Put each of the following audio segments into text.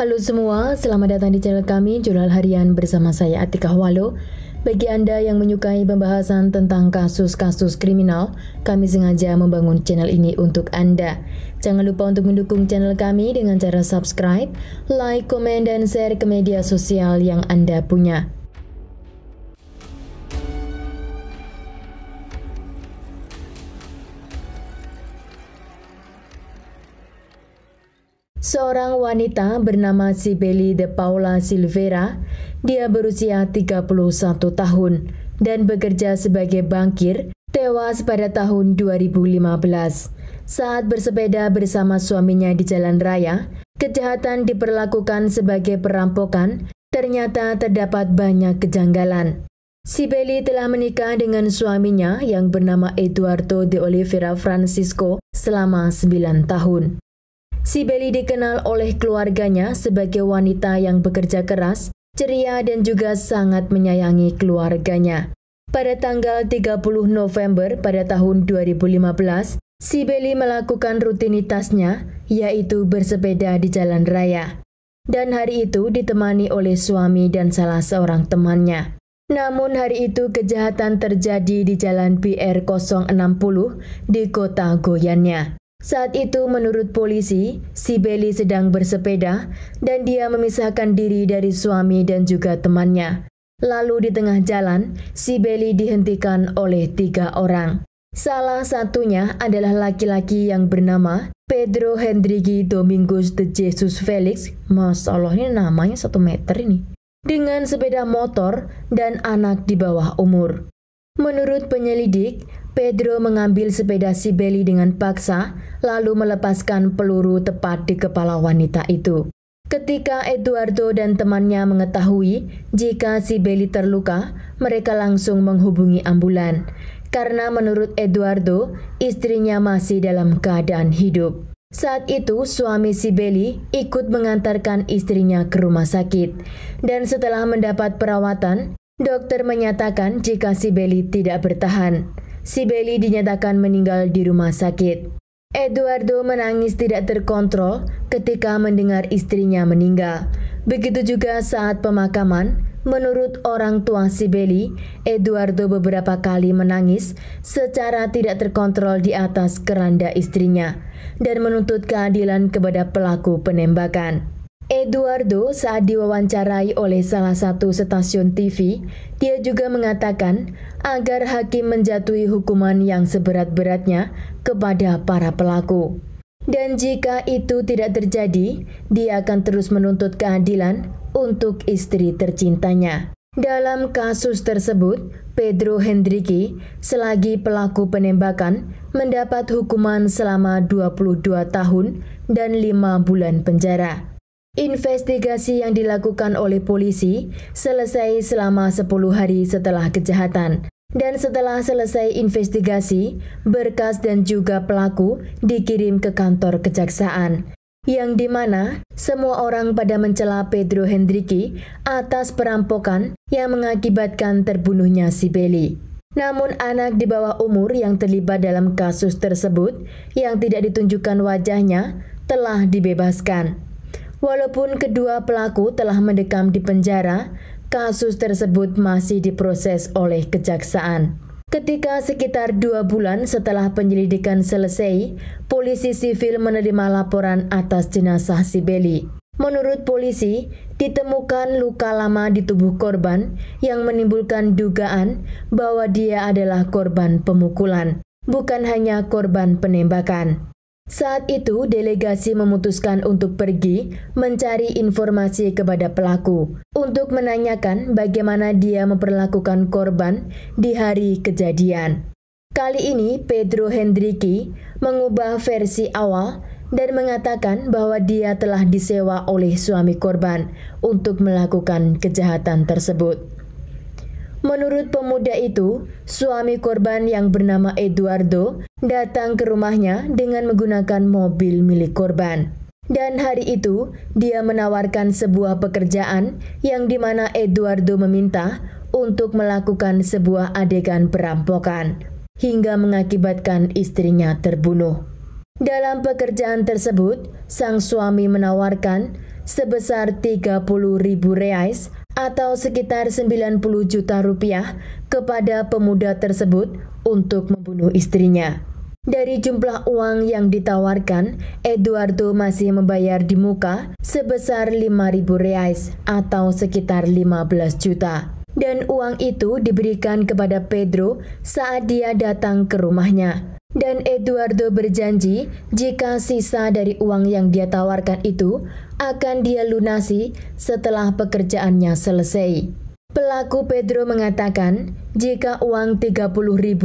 Halo semua, selamat datang di channel kami Jurnal Harian bersama saya Atika Walo. Bagi Anda yang menyukai pembahasan tentang kasus-kasus kriminal, kami sengaja membangun channel ini untuk Anda. Jangan lupa untuk mendukung channel kami dengan cara subscribe, like, komen, dan share ke media sosial yang Anda punya. Seorang wanita bernama Cibele de Paula Silveira, dia berusia 31 tahun dan bekerja sebagai bankir, tewas pada tahun 2015. Saat bersepeda bersama suaminya di jalan raya, kejahatan diperlakukan sebagai perampokan, ternyata terdapat banyak kejanggalan. Cibele telah menikah dengan suaminya yang bernama Eduardo de Oliveira Francisco selama 9 tahun. Cibele dikenal oleh keluarganya sebagai wanita yang bekerja keras, ceria dan juga sangat menyayangi keluarganya. Pada tanggal 30 November pada tahun 2015, Cibele melakukan rutinitasnya, yaitu bersepeda di jalan raya. Dan hari itu ditemani oleh suami dan salah seorang temannya. Namun hari itu kejahatan terjadi di jalan PR060 di kota Goiânia. Saat itu menurut polisi, Cibele sedang bersepeda dan dia memisahkan diri dari suami dan juga temannya. Lalu di tengah jalan, Cibele dihentikan oleh 3 orang. Salah satunya adalah laki-laki yang bernama Pedro Henrique Domingos de Jesus Felix. Masya Allah, ini namanya 1 meter ini. Dengan sepeda motor dan anak di bawah umur. Menurut penyelidik, Pedro mengambil sepeda Cibele dengan paksa, lalu melepaskan peluru tepat di kepala wanita itu. Ketika Eduardo dan temannya mengetahui jika Cibele terluka, mereka langsung menghubungi ambulan. Karena menurut Eduardo, istrinya masih dalam keadaan hidup. Saat itu, suami Cibele ikut mengantarkan istrinya ke rumah sakit. Dan setelah mendapat perawatan, dokter menyatakan jika Cibele tidak bertahan. Cibele dinyatakan meninggal di rumah sakit. Eduardo menangis tidak terkontrol ketika mendengar istrinya meninggal. Begitu juga saat pemakaman, menurut orang tua Cibele, Eduardo beberapa kali menangis secara tidak terkontrol di atas keranda istrinya dan menuntut keadilan kepada pelaku penembakan. Eduardo saat diwawancarai oleh salah satu stasiun TV, dia juga mengatakan agar hakim menjatuhi hukuman yang seberat-beratnya kepada para pelaku. Dan jika itu tidak terjadi, dia akan terus menuntut keadilan untuk istri tercintanya. Dalam kasus tersebut, Pedro Henrique, selagi pelaku penembakan, mendapat hukuman selama 22 tahun dan 5 bulan penjara. Investigasi yang dilakukan oleh polisi selesai selama 10 hari setelah kejahatan. Dan setelah selesai investigasi, berkas dan juga pelaku dikirim ke kantor kejaksaan. Yang dimana semua orang pada mencela Pedro Henrique atas perampokan yang mengakibatkan terbunuhnya Cibele. Namun anak di bawah umur yang terlibat dalam kasus tersebut yang tidak ditunjukkan wajahnya telah dibebaskan. Walaupun kedua pelaku telah mendekam di penjara, kasus tersebut masih diproses oleh kejaksaan. Ketika sekitar 2 bulan setelah penyelidikan selesai, polisi sivil menerima laporan atas jenazah Cibele. Menurut polisi, ditemukan luka lama di tubuh korban yang menimbulkan dugaan bahwa dia adalah korban pemukulan, bukan hanya korban penembakan. Saat itu, delegasi memutuskan untuk pergi mencari informasi kepada pelaku untuk menanyakan bagaimana dia memperlakukan korban di hari kejadian. Kali ini, Pedro Henrique mengubah versi awal dan mengatakan bahwa dia telah disewa oleh suami korban untuk melakukan kejahatan tersebut. Menurut pemuda itu, suami korban yang bernama Eduardo datang ke rumahnya dengan menggunakan mobil milik korban. Dan hari itu, dia menawarkan sebuah pekerjaan yang dimana Eduardo meminta untuk melakukan sebuah adegan perampokan, hingga mengakibatkan istrinya terbunuh. Dalam pekerjaan tersebut, sang suami menawarkan sebesar 30.000 reais atau sekitar 90 juta rupiah kepada pemuda tersebut untuk membunuh istrinya. Dari jumlah uang yang ditawarkan, Eduardo masih membayar di muka sebesar 5.000 reais atau sekitar 15 juta. Dan uang itu diberikan kepada Pedro saat dia datang ke rumahnya. Dan Eduardo berjanji jika sisa dari uang yang dia tawarkan itu akan dia lunasi setelah pekerjaannya selesai. Pelaku Pedro mengatakan jika uang 30.000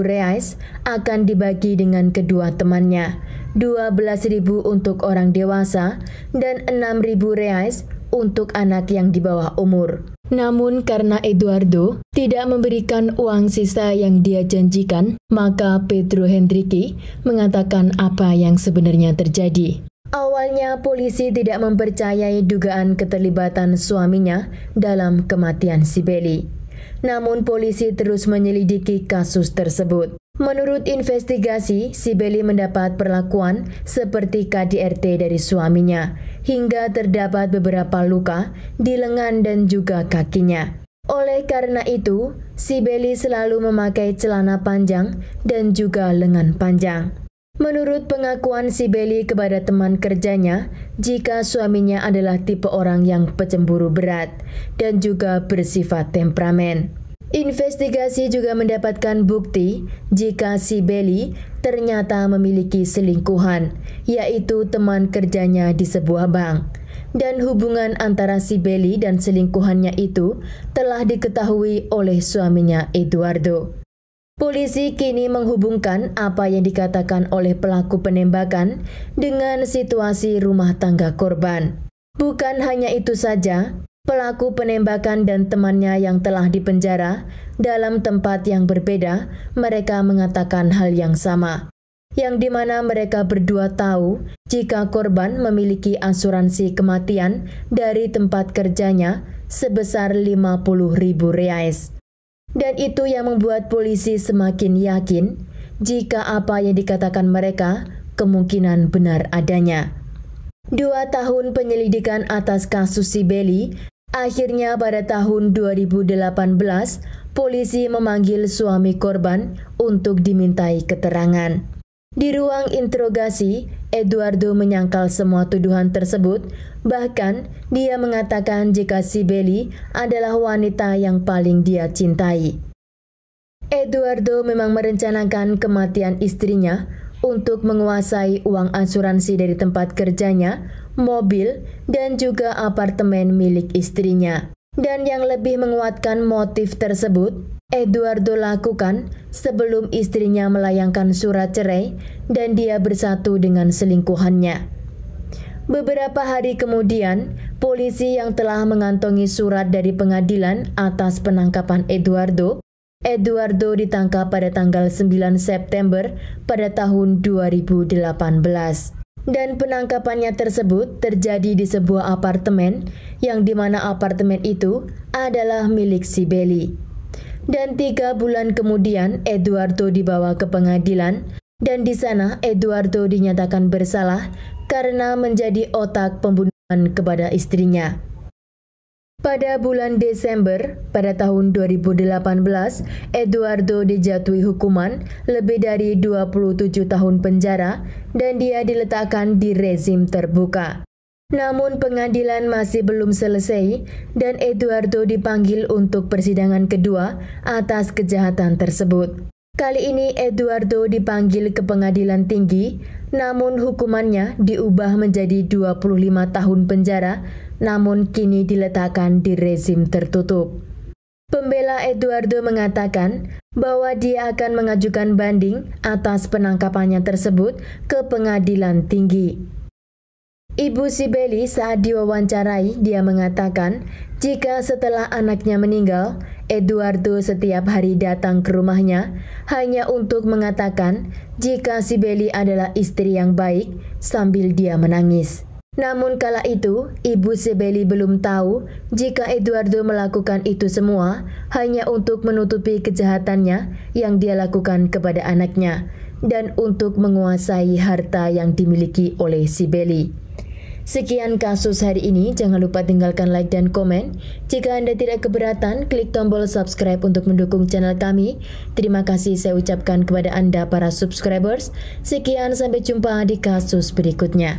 reais akan dibagi dengan kedua temannya, 12.000 untuk orang dewasa dan 6.000 reais untuk anak yang di bawah umur. Namun karena Eduardo tidak memberikan uang sisa yang dia janjikan, maka Pedro Henrique mengatakan apa yang sebenarnya terjadi. Awalnya polisi tidak mempercayai dugaan keterlibatan suaminya dalam kematian si Belly. Namun polisi terus menyelidiki kasus tersebut. Menurut investigasi, si Belly mendapat perlakuan seperti KDRT dari suaminya, hingga terdapat beberapa luka di lengan dan juga kakinya. Oleh karena itu, si Belly selalu memakai celana panjang dan juga lengan panjang. Menurut pengakuan si Belly kepada teman kerjanya, jika suaminya adalah tipe orang yang pecemburu berat dan juga bersifat temperamen. Investigasi juga mendapatkan bukti jika si Belly ternyata memiliki selingkuhan, yaitu teman kerjanya di sebuah bank. Dan hubungan antara si Belly dan selingkuhannya itu telah diketahui oleh suaminya Eduardo. Polisi kini menghubungkan apa yang dikatakan oleh pelaku penembakan dengan situasi rumah tangga korban. Bukan hanya itu saja, pelaku penembakan dan temannya yang telah dipenjara dalam tempat yang berbeda, mereka mengatakan hal yang sama, yang dimana mereka berdua tahu jika korban memiliki asuransi kematian dari tempat kerjanya sebesar 50.000 reais. Dan itu yang membuat polisi semakin yakin jika apa yang dikatakan mereka kemungkinan benar adanya. 2 tahun penyelidikan atas kasus si Belly, akhirnya pada tahun 2018 polisi memanggil suami korban untuk dimintai keterangan. Di ruang interogasi, Eduardo menyangkal semua tuduhan tersebut, bahkan dia mengatakan jika si Belly adalah wanita yang paling dia cintai. Eduardo memang merencanakan kematian istrinya untuk menguasai uang asuransi dari tempat kerjanya, mobil, dan juga apartemen milik istrinya. Dan yang lebih menguatkan motif tersebut, Eduardo lakukan sebelum istrinya melayangkan surat cerai dan dia bersatu dengan selingkuhannya. Beberapa hari kemudian, polisi yang telah mengantongi surat dari pengadilan atas penangkapan Eduardo ditangkap pada tanggal 9 September pada tahun 2018. Dan penangkapannya tersebut terjadi di sebuah apartemen yang dimana apartemen itu adalah milik si Belly. Dan 3 bulan kemudian Eduardo dibawa ke pengadilan dan di sana Eduardo dinyatakan bersalah karena menjadi otak pembunuhan kepada istrinya. Pada bulan Desember pada tahun 2018, Eduardo dijatuhi hukuman lebih dari 27 tahun penjara dan dia diletakkan di rezim terbuka. Namun pengadilan masih belum selesai dan Eduardo dipanggil untuk persidangan kedua atas kejahatan tersebut. Kali ini Eduardo dipanggil ke pengadilan tinggi, namun hukumannya diubah menjadi 25 tahun penjara, namun kini diletakkan di rezim tertutup. Pembela Eduardo mengatakan bahwa dia akan mengajukan banding atas penangkapannya tersebut ke pengadilan tinggi. Ibu si Belly saat diwawancarai, dia mengatakan jika setelah anaknya meninggal, Eduardo setiap hari datang ke rumahnya hanya untuk mengatakan jika si Belly adalah istri yang baik sambil dia menangis. Namun kala itu, ibu si Belly belum tahu jika Eduardo melakukan itu semua hanya untuk menutupi kejahatannya yang dia lakukan kepada anaknya dan untuk menguasai harta yang dimiliki oleh si Belly. Sekian kasus hari ini, jangan lupa tinggalkan like dan komen. Jika Anda tidak keberatan, klik tombol subscribe untuk mendukung channel kami. Terima kasih saya ucapkan kepada Anda para subscribers. Sekian, sampai jumpa di kasus berikutnya.